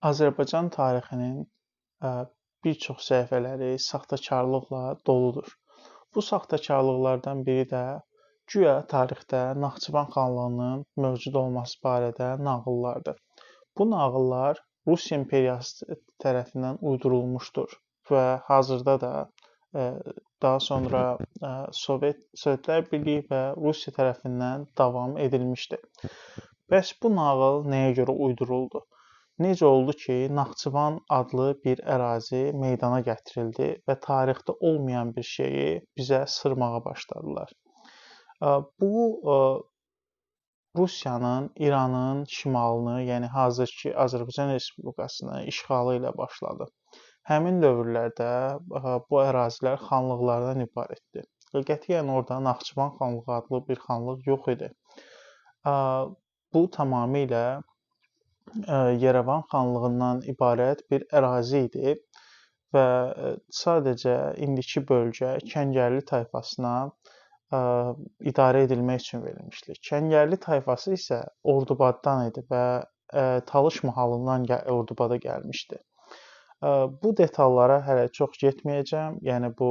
Azərbaycan tarixinin bir çox səhifələri saxtakarlıqla doludur. Bu saxtakarlıqlardan biri də güya tarixdə Naxçıvan xanlığının mövcud olması barədə nağıllardır. Bu nağıllar Rusiya imperiyası tərəfindən uydurulmuşdur və hazırda da daha sonra Sovetlər Birliyi və Rusiya tərəfindən davam edilmişdir. Bəs bu nağıl nəyə görə uyduruldu? Necə oldu ki, Naxçıvan adlı bir ərazi meydana gətirildi və tarixdə olmayan bir şeyi bizə sırmağa başladılar. Bu Rusiyanın İranın şimalını, yəni hazırki Azərbaycan Respublikasını işğalı ilə başladı. Həmin dövrlərdə bu ərazilər xanlıqlardan ibarətdir. Qətiyyən orada Naxçıvan xanlığı adlı bir xanlıq yox idi. Bu tamamilə Yerevan xanlığından ibarət bir ərazi idi və sadəcə indiki bölgə Kəngərli tayfasına idarə edilmək üçün verilmişdi. Kəngərli tayfası isə Ordubaddan idi və Talış mahalından Ordubada gəlmişdi. Bu detallara hələ çox getməyəcəm. Yəni bu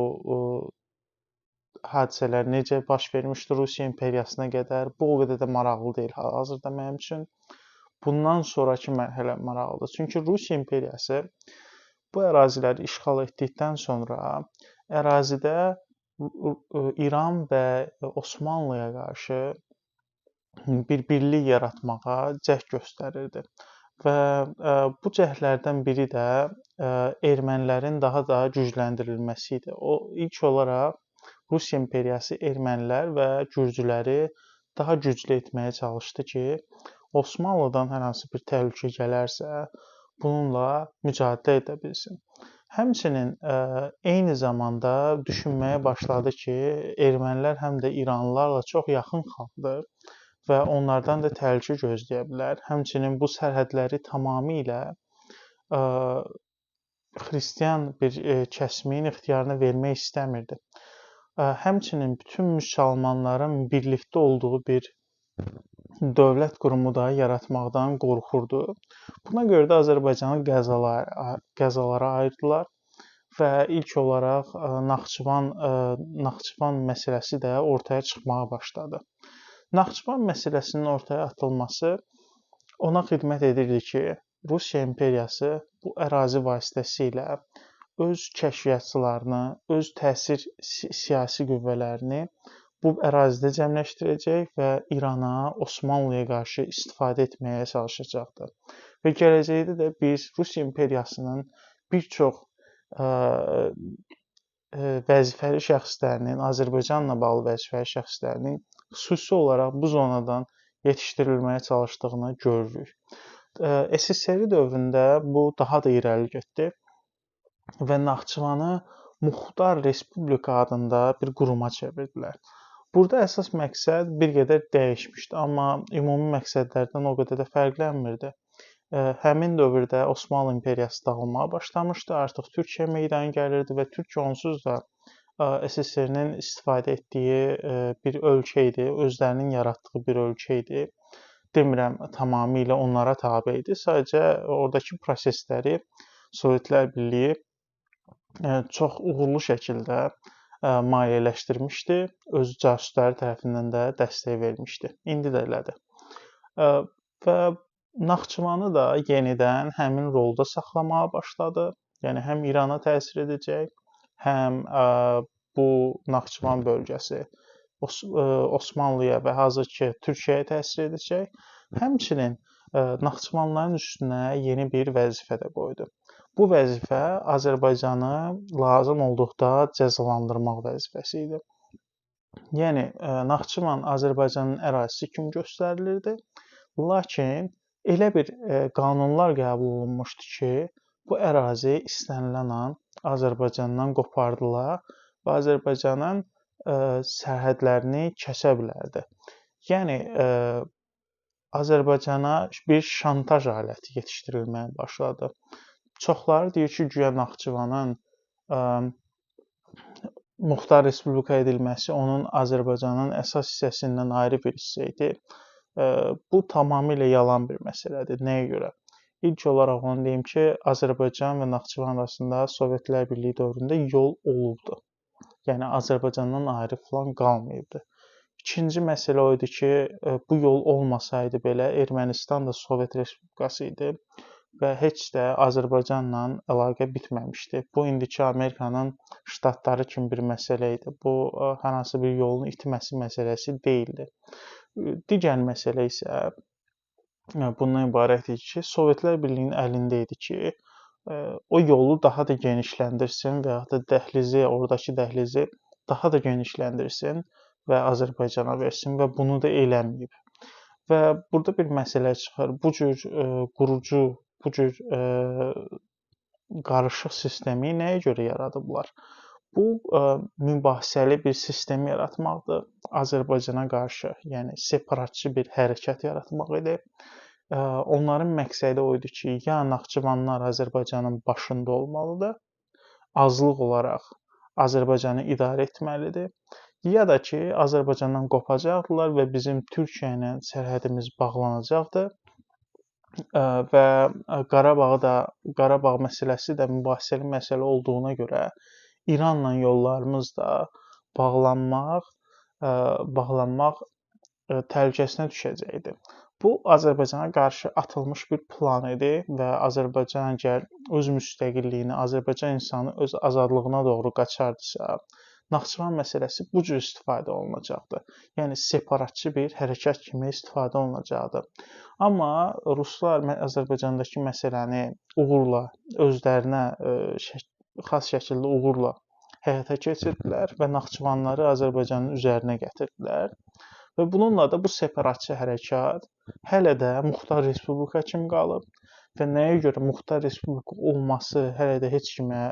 hadisələr necə baş vermişdi Rusiya imperiyasına qədər, bu o qədər də maraqlı deyil hal-hazırda mənim üçün. Bundan sonrakı mərhələ maraqlıdır. Çünki Rusiya imperiyası bu əraziləri işğal etdikdən sonra ərazidə İran və Osmanlıya qarşı bir birlik yaratmağa cəhd göstərirdi. Və bu cəhdlərdən biri də ermənilərin daha da gücləndirilməsi idi. O ilk olaraq Rusiya imperiyası ermənilər və gürcüləri daha güclü etməyə çalışdı ki, Osmanlıdan hər hansı bir təhlükə gələrsə, bununla mücadilə edə bilsin. Həmçinin eyni zamanda düşünməyə başladı ki, ermənilər həm də İranlılarla çox yaxın xalqdır və onlardan da təhlükə gözləyə bilər. Həmçinin bu sərhədləri tamamilə xristian bir kəsimin ixtiyarına vermək istəmirdi. Həmçinin bütün müsəlmanların birlikdə olduğu bir dövlət qurumu da yaratmaqdan qorxurdu. Buna görə də Azərbaycanı qəzalara ayırdılar və ilk olaraq Naxçıvan məsələsi də ortaya çıxmağa başladı. Naxçıvan məsələsinin ortaya atılması ona xidmət edirdi ki, Rusiya imperiyası bu ərazi vasitəsilə öz kəşfiyyatçılarını, öz təsir siyasi qüvvələrini bu ərazidə cəmləşdirəcək və İrana, Osmanlıya qarşı istifadə etməyə çalışacaqdı. Və gələcəkdə də biz Rusiya imperiyasının bir çox vəzifəli şəxslərinin, Azərbaycanla bağlı vəzifəli şəxslərinin xüsusi olaraq bu zonadan yetişdirilməyə çalışdığını görürük. SSR dövründə bu daha da irəli getdi və Naxçıvanı Muxtar Respublika adında bir quruma çevirdilər. Burada əsas məqsəd bir qədər dəyişmişdi, amma ümumi məqsədlərdən o qədər də fərqlənmirdi. Həmin dövrdə Osmanlı imperiyası dağılmağa başlamışdı, artıq Türkiyə meydana gəlirdi və Türkiyə onsuz da SSR-nin istifadə etdiyi bir ölkə idi, özlərinin yaratdığı bir ölkə idi. Demirəm, tamamilə onlara tabe idi, sadəcə oradakı prosesləri Sovetlər Birliyi çox uğurlu şəkildə maliyyələşdirmişdi, öz casusları tərəfindən də dəstək vermişdi. İndi də elədir. Və Naxçıvanı da yenidən həmin rolda saxlamağa başladı. Yəni həm İrana təsir edəcək, həm bu Naxçıvan bölgəsi Osmanlıya və hazırki Türkiyəyə təsir edəcək. Həmçinin Naxçıvanların üstünə yeni bir vəzifə də qoydu. Bu vəzifə Azərbaycanı lazım olduqda cəzalandırmaq vəzifəsi idi. Yəni Naxçıvan Azərbaycanın ərazisi kimi göstərilirdi, lakin elə bir qanunlar qəbul olunmuşdu ki, bu ərazi istənilən an Azərbaycandan qopardılar və Azərbaycanın sərhədlərini kəsə bilərdi. Yəni Azərbaycana bir şantaj aləti yetişdirilməyə başladı. Çoxları deyir ki, güya Naxçıvanın Muxtar Respublika edilməsi onun Azərbaycanın əsas hissəsindən ayrı bir hissə idi. Bu tamamilə yalan bir məsələdir. Nəyə görə? İlk olaraq onu deyim ki, Azərbaycan və Naxçıvan arasında Sovetlər Birliyi dövründə yol olubdu. Yəni Azərbaycandan ayrı falan qalmayıbdı. İkinci məsələ o idi ki, bu yol olmasaydı belə Ermənistan da Sovet Respublikası idi və heç də Azərbaycanla əlaqə bitməmişdi. Bu indiki Amerikanın ştatları kimi bir məsələ idi. Bu hər hansı bir yolun itməsi məsələsi deyildi. Digər məsələ isə bundan ibarət idi ki, Sovetlər Birliyinin əlində idi ki, o yolu daha da genişləndirsin və ya da dəhlizi, oradakı dəhlizi daha da genişləndirsin və Azərbaycana versin və bunu da eləməyib. Və burada bir məsələ çıxır. Bu cür qurucu, bu cür qarışıq sistemi nəyə görə yaradıblar? Bu mübahisəli bir sistem yaratmaqdır Azərbaycana qarşı, yəni separatçı bir hərəkat yaratmaq idi. Onların məqsədi o idi ki, ya Naxçıvanlar Azərbaycanın başında olmalıdır, azlıq olaraq Azərbaycanı idarə etməlidir, ya da ki, Azərbaycandan qopacaqdılar və bizim Türkiyə ilə sərhədimiz bağlanacaqdı və Qarabağ məsələsi də mübahisəli məsələ olduğuna görə İranla yollarımız da bağlanmaq təhlükəsinə düşəcəkdi. Bu Azərbaycana qarşı atılmış bir plan idi və Azərbaycan əgər öz müstəqilliyini, Azərbaycan insanı öz azadlığına doğru qaçardısa, Naxçıvan məsələsi bu cür istifadə olunacaqdı. Yəni separatçı bir hərəkat kimi istifadə olunacaqdı. Amma ruslar Azərbaycandakı məsələni uğurla özlərinə xas şəkildə uğurla həyata keçirdilər və Naxçıvanları Azərbaycanın üzərinə gətirdilər. Və bununla da bu separatçı hərəkat hələ də Muxtar Respublika kimi qalıb və nəyə görə Muxtar Respublika olması hələ də heç kimə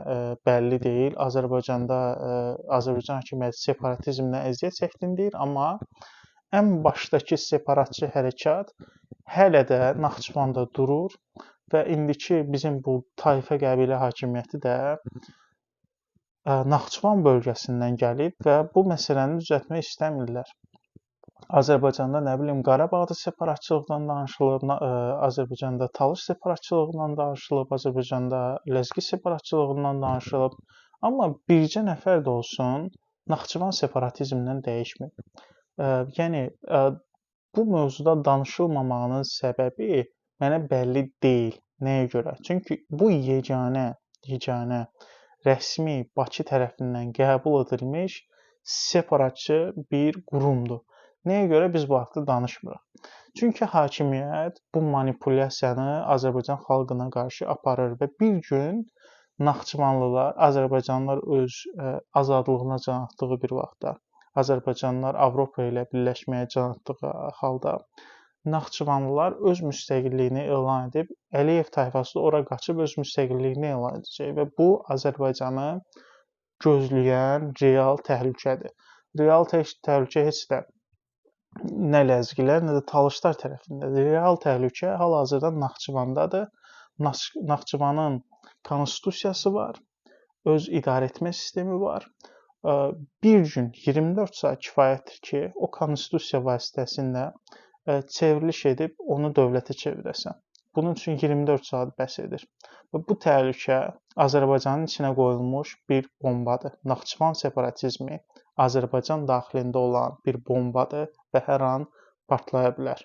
bəlli deyil. Azərbaycanda Azərbaycan hökuməti separatizmlə əziyyət çəkdiyini deyir, amma ən başdakı separatçı hərəkat hələ də Naxçıvanda durur və indiki bizim bu tayfa qəbilə hakimiyyəti də Naxçıvan bölgəsindən gəlib və bu məsələni düzəltmək istəmirlər. Azərbaycanda nə bilim Qarabağda separatçılıqdan danışılır, Azərbaycanda Talış separatçılığından danışılıb, Azərbaycanda Ləzgi separatçılığından danışılıb. Amma bircə nəfər də olsun Naxçıvan separatizmdən dəyişmir. Yəni bu mövzuda danışılmamağının səbəbi mənə bəlli deyil. Nəyə görə? Çünki bu yeganə rəsmi Bakı tərəfindən qəbul edilmiş separatçı bir qurumdur. Nəyə görə biz bu haqda danışmırıq? Çünki hakimiyyət bu manipulyasiyanı Azərbaycan xalqına qarşı aparır və bir gün Naxçıvanlılar, Azərbaycanlılar öz azadlığına can atdığı bir vaxtda, Azərbaycanlılar Avropa ilə birləşməyə can atdığı halda Naxçıvanlılar öz müstəqilliyini elan edib, Əliyev tayfası ora qaçıb öz müstəqilliyini elan edəcək və bu Azərbaycanı gözləyən real təhlükədir. Real təhlükə heç də nə ləzgilər, nə də talışlar tərəfindədir. Real təhlükə hal-hazırda Naxçıvandadır. Naxçıvanın konstitusiyası var, öz idarəetmə sistemi var. Bir gün 24 saat kifayətdir ki, o konstitusiya vasitəsilə çevriliş edib onu dövlətə çevirəsən. Bunun üçün 24 saat bəs edir. Və bu təhlükə Azərbaycanın içinə qoyulmuş bir bombadır. Naxçıvan separatizmi Azərbaycan daxilində olan bir bombadır və hər an partlaya bilər.